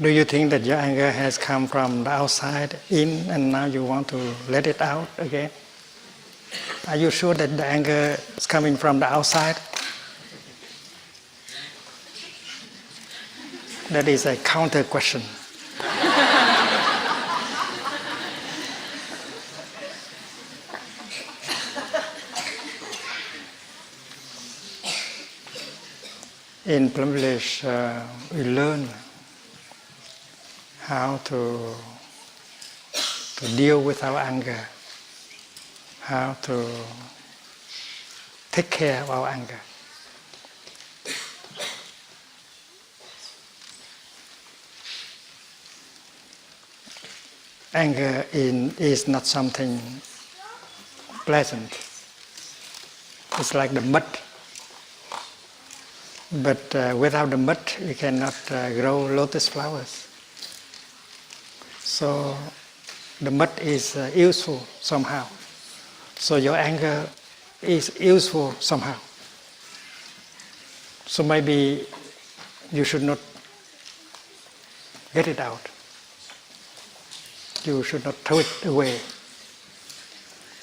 Do you think that your anger has come from the outside in and now you want to let it out again? Are you sure that the anger is coming from the outside? That is a counter question. In Plum Village, we learn how to deal with our anger, how to take care of our anger. Anger is not something pleasant. It's like the mud. But without the mud, you cannot grow lotus flowers. So the mud is useful somehow. So your anger is useful somehow. So maybe you should not get it out. You should not throw it away.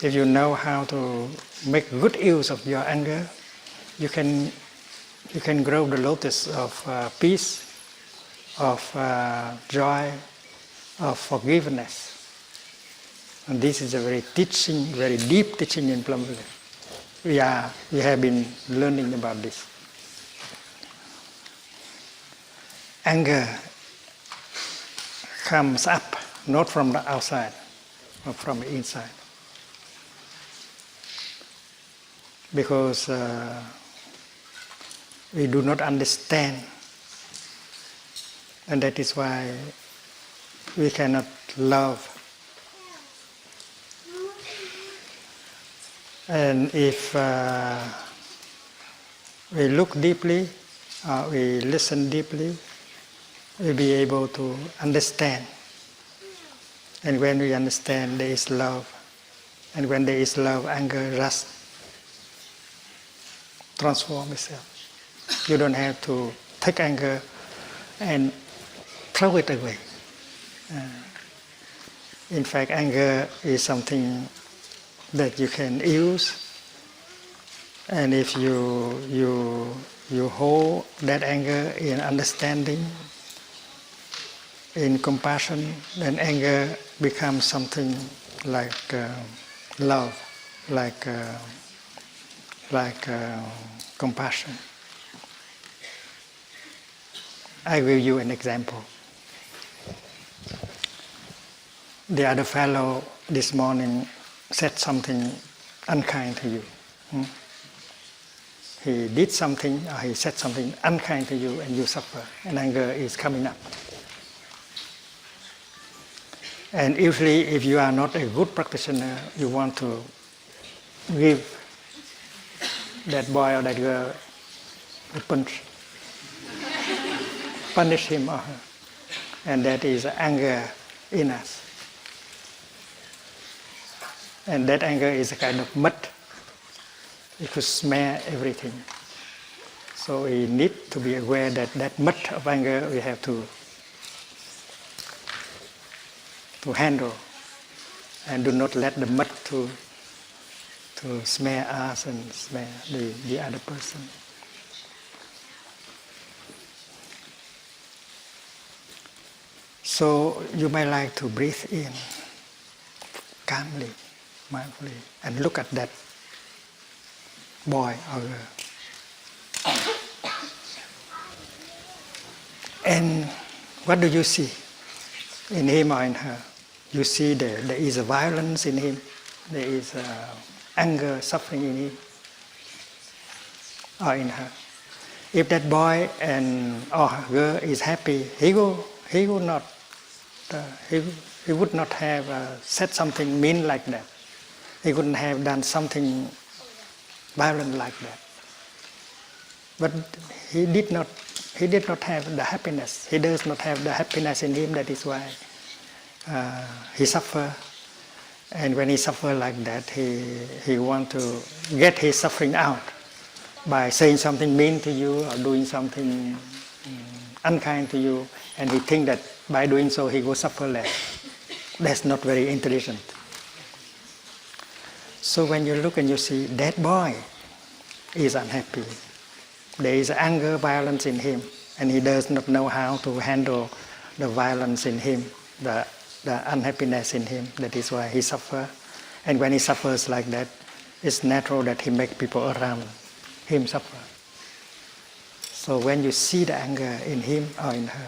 If you know how to make good use of your anger, you can grow the lotus of peace, of joy, of forgiveness. And this is a very deep teaching in Plum Village. We have been learning about this. Anger comes up not from the outside, but from the inside. Because we do not understand, and that is why we cannot love. And if we look deeply, we listen deeply, we'll be able to understand. And when we understand, there is love. And when there is love, anger just transforms itself. You don't have to take anger and throw it away. In fact, anger is something that you can use, and if you hold that anger in understanding, in compassion, then anger becomes something like love, like compassion. I will give you an example. The other fellow this morning said something unkind to you. He did something, or he said something unkind to you, and you suffer, and anger is coming up. And usually, if you are not a good practitioner, you want to give that boy or that girl a punch, punish him or her. And that is anger in us. And that anger is a kind of mud. It could smear everything. So we need to be aware that that mud of anger we have to handle, and do not let the mud to smear us and smear the other person. So you may like to breathe in calmly, mindfully, and look at that boy or girl. And what do you see in him or in her? You see there is a violence in him, there is anger, suffering in him or in her. If that boy or girl is happy, he would not have said something mean like that. He wouldn't have done something violent like that. But he did not have the happiness. He does not have the happiness in him. That is why he suffer. And when he suffer like that, he want to get his suffering out by saying something mean to you or doing something unkind to you, and he think that by doing so he will suffer less. That's not very intelligent. So when you look and you see that boy is unhappy, there is anger, violence in him, and he does not know how to handle the violence in him, the unhappiness in him. That is why he suffers. And when he suffers like that, it's natural that he makes people around him suffer. So when you see the anger in him or in her,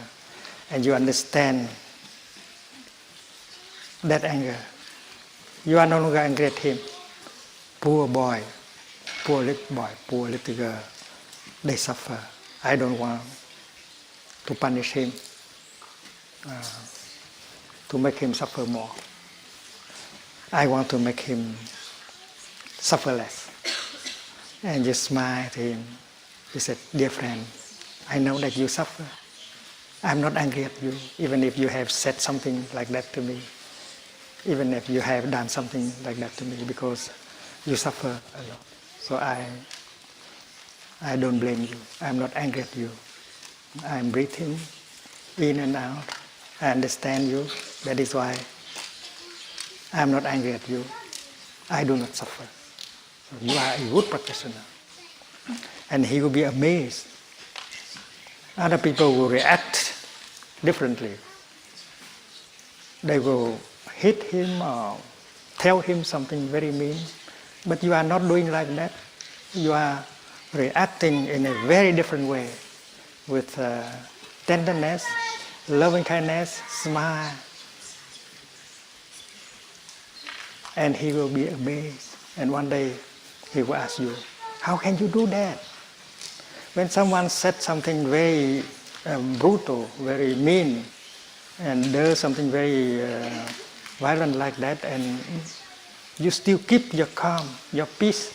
and you understand that anger, you are no longer angry at him. Poor boy, poor little boy, poor little girl, they suffer. I don't want to punish him, to make him suffer more. I want to make him suffer less. And you smile to him. You said, dear friend, I know that you suffer. I'm not angry at you, even if you have said something like that to me, even if you have done something like that to me, because you suffer a lot. So I don't blame you. I'm not angry at you. I'm breathing in and out. I understand you. That is why I'm not angry at you. I do not suffer. So you are a good practitioner. And he will be amazed. Other people will react differently. They will hit him or tell him something very mean. But you are not doing like that. You are reacting in a very different way, with tenderness, loving kindness, smile. And he will be amazed. And one day he will ask you, how can you do that? When someone said something very brutal, very mean, and does something very violent like that, and you still keep your calm, your peace.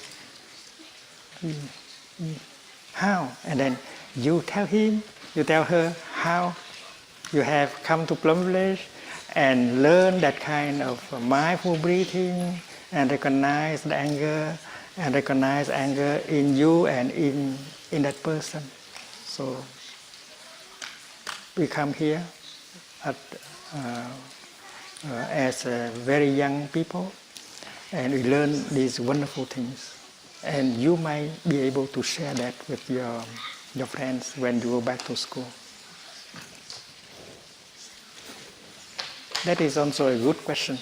How? And then you tell him, you tell her how you have come to Plum Village and learn that kind of mindful breathing and recognize the anger and recognize anger in you and in that person. So we come here as very young people, and we learn these wonderful things. And you might be able to share that with your friends when you go back to school. That is also a good question.